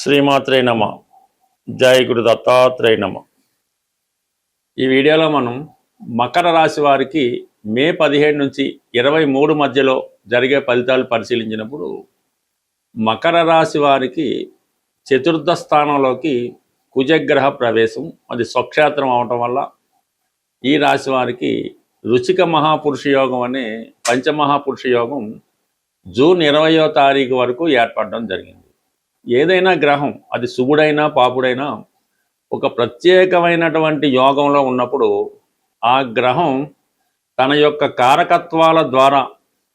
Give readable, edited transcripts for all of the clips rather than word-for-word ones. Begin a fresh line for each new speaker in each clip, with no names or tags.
శ్రీమాత్రే నమ. జై గురు దత్తాత్రేయ నమ. ఈ వీడియోలో మనం మకర రాశి వారికి మే 17 నుంచి 23 మధ్యలో జరిగే ఫలితాలు పరిశీలించినప్పుడు మకర రాశి వారికి చతుర్థ స్థానంలోకి కుజగ్రహ ప్రవేశం, అది స్వక్షేత్రం అవటం వల్ల ఈ రాశి వారికి రుచిక మహాపురుష యోగం అనే పంచమహాపురుష యోగం జూన్ 20వ తారీఖు వరకు ఏర్పడడం జరిగింది. ఏదైనా గ్రహం, అది శుభుడైనా పాపుడైనా, ఒక ప్రత్యేకమైనటువంటి యోగంలో ఉన్నప్పుడు ఆ గ్రహం తన యొక్క కారకత్వాల ద్వారా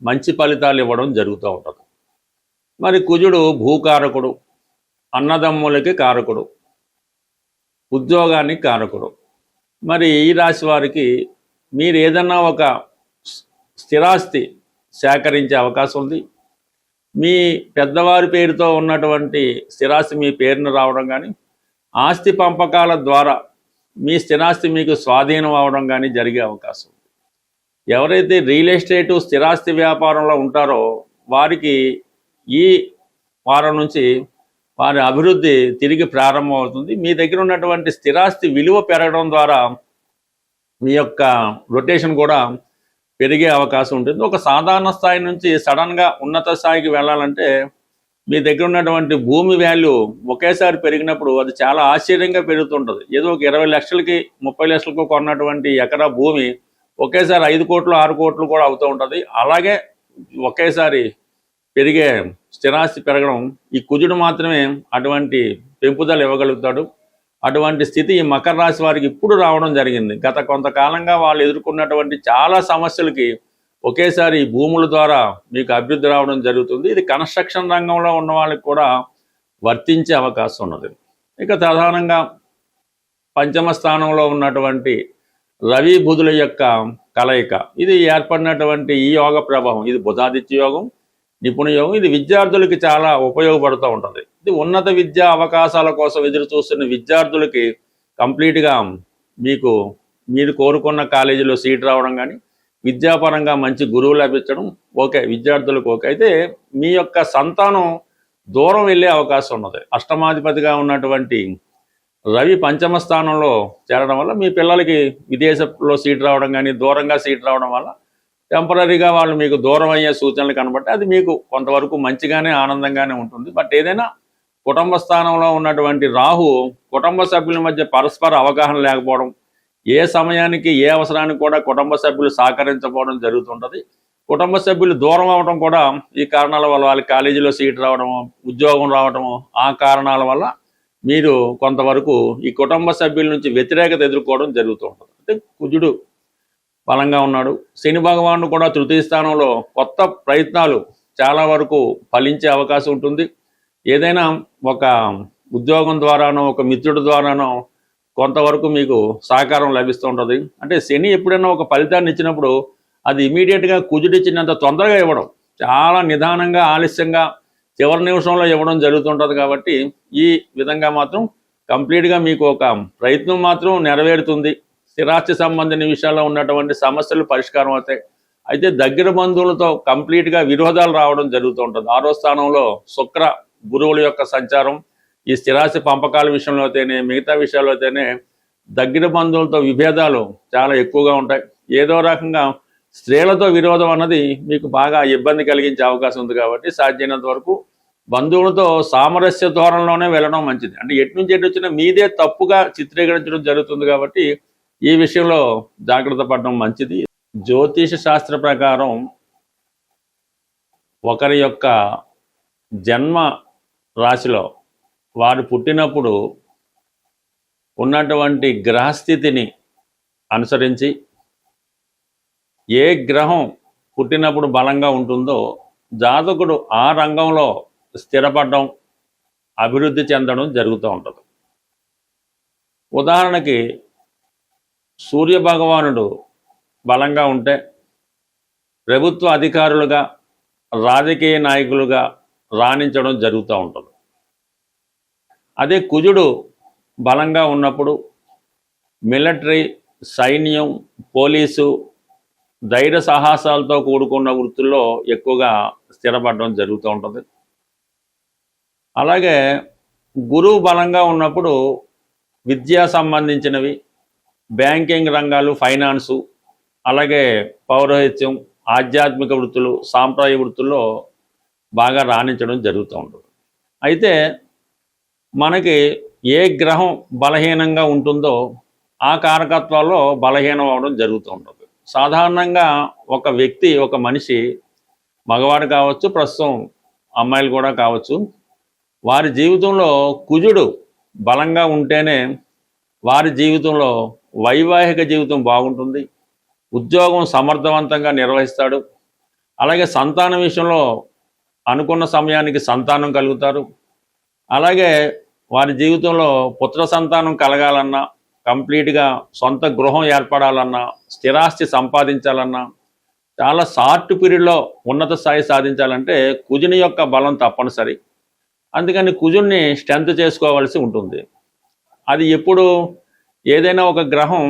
మంచి ఫలితాలు ఇవ్వడం జరుగుతూ ఉంటుంది. మరి కుజుడు భూకారకుడు, అన్నదమ్ములకి కారకుడు, ఉద్యోగానికి కారకుడు. మరి ఈ రాశి వారికి మీరు ఏదన్నా ఒక స్థిరాస్తి సేకరించే అవకాశం ఉంది. మీ పెద్దవారి పేరుతో ఉన్నటువంటి స్థిరాస్తి మీ పేరును రావడం కానీ, ఆస్తి పంపకాల ద్వారా మీ స్థిరాస్తి మీకు స్వాధీనం అవడం కానీ జరిగే అవకాశం ఉంది. ఎవరైతే రియల్ ఎస్టేటు స్థిరాస్తి వ్యాపారంలో ఉంటారో వారికి ఈ వారం నుంచి వారి అభివృద్ధి తిరిగి ప్రారంభం అవుతుంది. మీ దగ్గర ఉన్నటువంటి స్థిరాస్తి విలువ పెరగడం ద్వారా మీ యొక్క రొటేషన్ కూడా పెరిగే అవకాశం ఉంటుంది. ఒక సాధారణ స్థాయి నుంచి సడన్గా ఉన్నత స్థాయికి వెళ్ళాలంటే మీ దగ్గర ఉన్నటువంటి భూమి వాల్యూ ఒకేసారి పెరిగినప్పుడు అది చాలా ఆశ్చర్యంగా పెరుగుతుంటుంది. ఏదో ఒక 20 లక్షలకి 30 లక్షలకు కొన్నటువంటి ఎకరా భూమి ఒకేసారి 5 కోట్లు 6 కోట్లు కూడా అవుతూ ఉంటుంది. అలాగే ఒకేసారి పెరిగే స్థిరాస్తి పెరగడం, ఈ కుజుడు మాత్రమే అటువంటి పెంపుదల ఇవ్వగలుగుతాడు. అటువంటి స్థితి ఈ మకర రాశి వారికి ఇప్పుడు రావడం జరిగింది. గత కొంతకాలంగా వాళ్ళు ఎదుర్కొన్నటువంటి చాలా సమస్యలకి ఒకేసారి ఈ భూముల ద్వారా మీకు అభివృద్ధి రావడం జరుగుతుంది. ఇది కన్స్ట్రక్షన్ రంగంలో ఉన్న వాళ్ళకి కూడా వర్తించే అవకాశం ఉన్నది. ఇక ప్రధానంగా పంచమ స్థానంలో ఉన్నటువంటి రవి బుధుల యొక్క కలయిక, ఇది ఏర్పడినటువంటి ఈ యోగ ప్రభావం, ఇది బుధాదిత్య యోగం, నిపుణ యోగం. ఇది విద్యార్థులకి చాలా ఉపయోగపడుతూ ఉంటుంది. ఇది ఉన్నత విద్యా అవకాశాల కోసం ఎదురు చూస్తున్న విద్యార్థులకి కంప్లీట్గా మీరు కోరుకున్న కాలేజీలో సీట్ రావడం కానీ, విద్యాపరంగా మంచి గురువు లభించడం ఓకే, విద్యార్థులకు ఓకే. అయితే మీ యొక్క సంతానం దూరం వెళ్ళే అవకాశం ఉన్నది. అష్టమాధిపతిగా ఉన్నటువంటి రవి పంచమ స్థానంలో చేరడం వల్ల మీ పిల్లలకి విదేశంలో సీట్ రావడం కానీ, దూరంగా సీట్ రావడం వల్ల టెంపరీగా వాళ్ళు మీకు దూరం అయ్యే సూచనలు కనబట్టి అది మీకు కొంతవరకు మంచిగానే ఆనందంగానే ఉంటుంది. బట్ ఏదైనా కుటుంబ స్థానంలో ఉన్నటువంటి రాహు కుటుంబ సభ్యుల మధ్య పరస్పర అవగాహన లేకపోవడం, ఏ సమయానికి ఏ అవసరానికి కూడా కుటుంబ సభ్యులు సహకరించకపోవడం జరుగుతుంటుంది. కుటుంబ సభ్యులు దూరం అవడం కూడా ఈ కారణాల వల్ల, వాళ్ళ కాలేజీలో సీట్ రావడము, ఉద్యోగం రావడము, ఆ కారణాల వల్ల మీరు కొంతవరకు ఈ కుటుంబ సభ్యుల నుంచి వ్యతిరేకత ఎదుర్కోవడం జరుగుతూ ఉంటుంది. అంటే కుజుడు బలంగా ఉన్నాడు. శని భగవానుడు కూడా తృతీయ స్థానంలో కొత్త ప్రయత్నాలు చాలా వరకు ఫలించే అవకాశం ఉంటుంది. ఏదైనా ఒక ఉద్యోగం ద్వారానో ఒక మిత్రుడి ద్వారానో కొంతవరకు మీకు సహకారం లభిస్తూ ఉంటుంది. అంటే శని ఎప్పుడైనా ఒక ఫలితాన్ని ఇచ్చినప్పుడు అది ఇమీడియట్గా కుజుడిచ్చినంత తొందరగా ఇవ్వడం, చాలా నిదానంగా ఆలస్యంగా చివరి నిమిషంలో ఇవ్వడం జరుగుతుంటుంది. కాబట్టి ఈ విధంగా మాత్రం కంప్లీట్గా మీకు ఒక ప్రయత్నం మాత్రం నెరవేరుతుంది. స్థిరాస్తి సంబంధించిన విషయాల్లో ఉన్నటువంటి సమస్యలు పరిష్కారం అవుతాయి. అయితే దగ్గర బంధువులతో కంప్లీట్గా విరోధాలు రావడం జరుగుతూ ఉంటుంది. 6వ స్థానంలో శుక్ర గురువుల యొక్క సంచారం ఈ స్థిరాస్తి పంపకాల విషయంలో అయితేనే, మిగతా విషయాల్లో అయితేనే దగ్గర బంధువులతో విభేదాలు చాలా ఎక్కువగా ఉంటాయి. ఏదో రకంగా స్త్రీలతో విరోధం అన్నది మీకు బాగా ఇబ్బంది కలిగించే అవకాశం ఉంది. కాబట్టి సాధ్యమైనంత వరకు బంధువులతో సామరస్య ధోరణిలోనే వెళ్ళడం మంచిది. అంటే ఎటు నుంచి ఎటు వచ్చినా మీదే తప్పుగా చిత్రీకరించడం జరుగుతుంది. కాబట్టి ఈ విషయంలో జాగ్రత్త పడడం మంచిది. జ్యోతిష శాస్త్ర ప్రకారం ఒకరి యొక్క జన్మ రాశిలో వారు పుట్టినప్పుడు ఉన్నటువంటి గ్రహస్థితిని అనుసరించి ఏ గ్రహం పుట్టినప్పుడు బలంగా ఉంటుందో జాతకుడు ఆ రంగంలో స్థిరపడడం, అభివృద్ధి చెందడం జరుగుతూ ఉంటుంది. ఉదాహరణకి సూర్య భగవానుడు బలంగా ఉంటే ప్రభుత్వ అధికారులుగా, రాజకీయ నాయకులుగా రాణించడం జరుగుతూ ఉంటుంది. అదే కుజుడు బలంగా ఉన్నప్పుడు మిలిటరీ, సైన్యం, పోలీసు, ధైర్య సాహసాలతో కూడుకున్న వృత్తుల్లో ఎక్కువగా స్థిరపడడం జరుగుతూ ఉంటుంది. అలాగే గురువు బలంగా ఉన్నప్పుడు విద్యా సంబంధించినవి, బ్యాంకింగ్ రంగాలు, ఫైనాన్సు, అలాగే పౌరోహిత్యం, ఆధ్యాత్మిక వృత్తులు, సాంప్రదాయ వృత్తుల్లో బాగా రాణించడం జరుగుతూ ఉంటుంది. అయితే మనకి ఏ గ్రహం బలహీనంగా ఉంటుందో ఆ కారకత్వాల్లో బలహీనం అవడం జరుగుతూ ఉంటుంది. సాధారణంగా ఒక వ్యక్తి, ఒక మనిషి, మగవాడు కావచ్చు, ప్రస్తుతం అమ్మాయిలు కూడా కావచ్చు, వారి జీవితంలో కుజుడు బలంగా ఉంటేనే వారి జీవితంలో వైవాహిక జీవితం బాగుంటుంది, ఉద్యోగం సమర్థవంతంగా నిర్వహిస్తాడు, అలాగే సంతానం విషయంలో అనుకున్న సమయానికి సంతానం కలుగుతారు, అలాగే వారి జీవితంలో పుత్ర సంతానం కలగాలన్నా, కంప్లీట్గా సొంత గృహం ఏర్పడాలన్నా, స్థిరాస్తి సంపాదించాలన్నా, చాలా షార్ట్ పీరియడ్లో ఉన్నత స్థాయి సాధించాలంటే కుజుని యొక్క బలం తప్పనిసరి. అందుకని కుజుడిని స్ట్రెంత్ చేసుకోవాల్సి ఉంటుంది. అది ఎప్పుడు ఏదైనా ఒక గ్రహం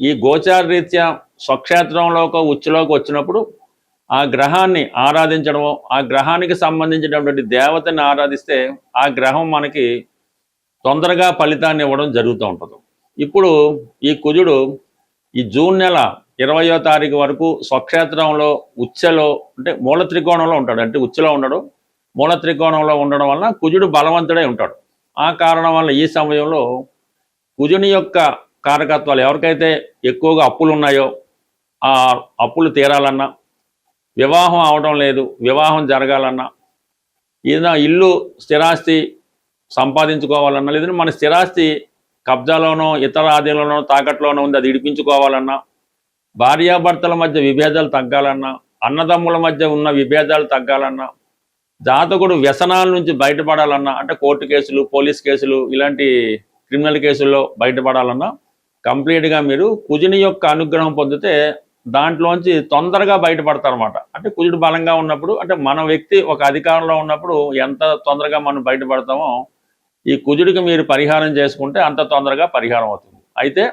ఈ గోచార రీత్యా స్వక్షేత్రంలోకి ఉచ్చులోకి వచ్చినప్పుడు ఆ గ్రహాన్ని ఆరాధించడమో, ఆ గ్రహానికి సంబంధించినటువంటి దేవతని ఆరాధిస్తే ఆ గ్రహం మనకి తొందరగా ఫలితాన్ని ఇవ్వడం జరుగుతూ ఉంటుంది. ఇప్పుడు ఈ కుజుడు ఈ జూన్ నెల 20వ తారీఖు వరకు స్వక్షేత్రంలో ఉచ్చలో, అంటే మూల త్రికోణంలో ఉంటాడు. అంటే ఉచ్చలో ఉండడు, మూల త్రికోణంలో ఉండడం వలన కుజుడు బలవంతుడై ఉంటాడు. ఆ కారణం వల్ల ఈ సమయంలో కుజుని యొక్క కారకత్వాలు, ఎవరికైతే ఎక్కువగా అప్పులు ఉన్నాయో ఆ అప్పులు తీరాలన్నా, వివాహం అవడం లేదు, వివాహం జరగాలన్నా, ఏదైనా ఇల్లు స్థిరాస్తి సంపాదించుకోవాలన్నా, లేదంటే మన స్థిరాస్తి కబ్జాలోనో ఇతర ఆధీనంలోనో తాకట్లోనో ఉంది, అది ఇడిపించుకోవాలన్నా, భార్యాభర్తల మధ్య విభేదాలు తగ్గాలన్నా, అన్నదమ్ముల మధ్య ఉన్న విభేదాలు తగ్గాలన్నా, జాతకుడు వ్యసనాల నుంచి బయటపడాలన్నా, అంటే కోర్టు కేసులు, పోలీస్ కేసులు, ఇలాంటి క్రిమినల్ కేసుల్లో బయటపడాలన్నా కంప్లీట్గా మీరు కుజుని యొక్క అనుగ్రహం పొందితే దాంట్లోంచి తొందరగా బయటపడతారన్నమాట. అంటే కుజుడు బలంగా ఉన్నప్పుడు, అంటే మన వ్యక్తి ఒక అధికారంలో ఉన్నప్పుడు ఎంత తొందరగా మనం బయటపడతామో ఈ కుజుడికి మీరు పరిహారం చేసుకుంటే అంత తొందరగా పరిహారం అవుతుంది. అయితే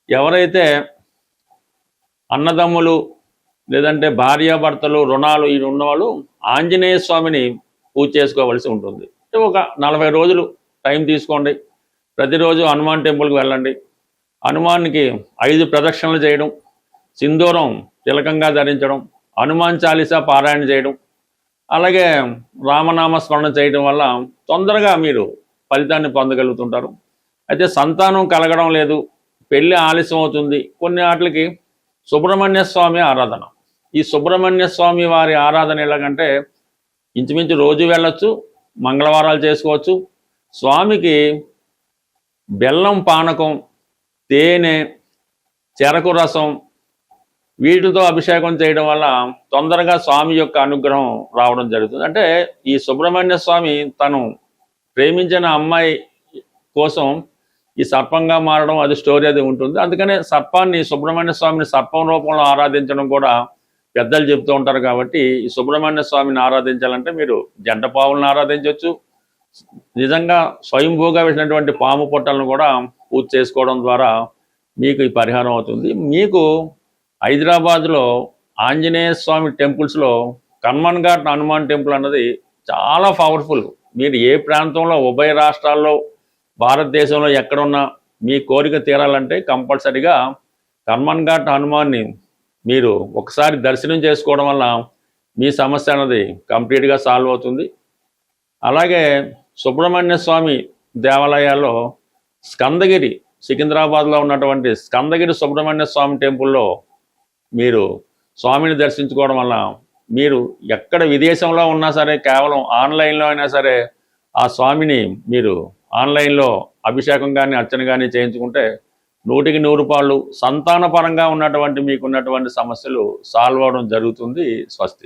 ఎవరైతే అన్నదమ్ములు లేదంటే భార్యాభర్తలు, రుణాలు ఇవి ఉన్నవాళ్ళు ఆంజనేయ స్వామిని పూజ చేసుకోవలసి ఉంటుంది. ఒక 40 రోజులు టైం తీసుకోండి. ప్రతిరోజు హనుమాన్ టెంపుల్కి వెళ్ళండి. హనుమాన్కి 5 ప్రదక్షిణలు చేయడం, సింధూరం తిలకంగా ధరించడం, హనుమాన్ చాలీసా పారాయణ చేయడం, అలాగే రామనామ స్మరణ చేయడం వల్ల తొందరగా మీరు ఫలితాన్ని పొందగలుగుతుంటారు. అయితే సంతానం కలగడం లేదు, పెళ్ళి ఆలస్యం అవుతుంది, కొన్ని వాటికి సుబ్రహ్మణ్య స్వామి ఆరాధన. ఈ సుబ్రహ్మణ్య స్వామి వారి ఆరాధన ఎలాగంటే ఇంచుమించు రోజు వెళ్ళొచ్చు, మంగళవారాలు చేసుకోవచ్చు. స్వామికి బెల్లం పానకం, తేనె, చెరకు రసం వీటితో అభిషేకం చేయడం వల్ల తొందరగా స్వామి యొక్క అనుగ్రహం రావడం జరుగుతుంది. అంటే ఈ సుబ్రహ్మణ్య స్వామి తను ప్రేమించిన అమ్మాయి కోసం ఈ సర్పంగా మారడం, అది స్టోరీ అది ఉంటుంది. అందుకనే సర్పాన్ని, సుబ్రహ్మణ్య స్వామిని సర్పం రూపంలో ఆరాధించడం కూడా పెద్దలు చెప్తూ ఉంటారు. కాబట్టి ఈ సుబ్రహ్మణ్య స్వామిని ఆరాధించాలంటే మీరు జంట పావులను ఆరాధించవచ్చు, నిజంగా స్వయంభూగా వేసినటువంటి పాము పొట్టలను కూడా పూజ చేసుకోవడం ద్వారా మీకు ఈ పరిహారం అవుతుంది. మీకు హైదరాబాద్లో ఆంజనేయ స్వామి టెంపుల్స్లో కన్మన్ ఘాట్ హనుమాన్ టెంపుల్ అన్నది చాలా పవర్ఫుల్. మీరు ఏ ప్రాంతంలో, ఉభయ రాష్ట్రాల్లో, భారతదేశంలో ఎక్కడున్నా మీ కోరిక తీరాలంటే కంపల్సరిగా కన్మన్ ఘాట్ హనుమాన్ని మీరు ఒకసారి దర్శనం చేసుకోవడం వల్ల మీ సమస్య అన్నది కంప్లీట్గా సాల్వ్ అవుతుంది. అలాగే సుబ్రహ్మణ్య స్వామి దేవాలయాల్లో స్కందగిరి, సికింద్రాబాద్లో ఉన్నటువంటి స్కందగిరి సుబ్రహ్మణ్య స్వామి టెంపుల్లో మీరు స్వామిని దర్శించుకోవడం వల్ల మీరు ఎక్కడ విదేశంలో ఉన్నా సరే, కేవలం ఆన్లైన్లో అయినా సరే ఆ స్వామిని మీరు ఆన్లైన్లో అభిషేకం కానీ అర్చన కానీ చేయించుకుంటే 100కి 100 పాళ్ళు సంతానపరంగా ఉన్నటువంటి మీకున్నటువంటి సమస్యలు సాల్వ్ అవడం జరుగుతుంది. స్వస్తి.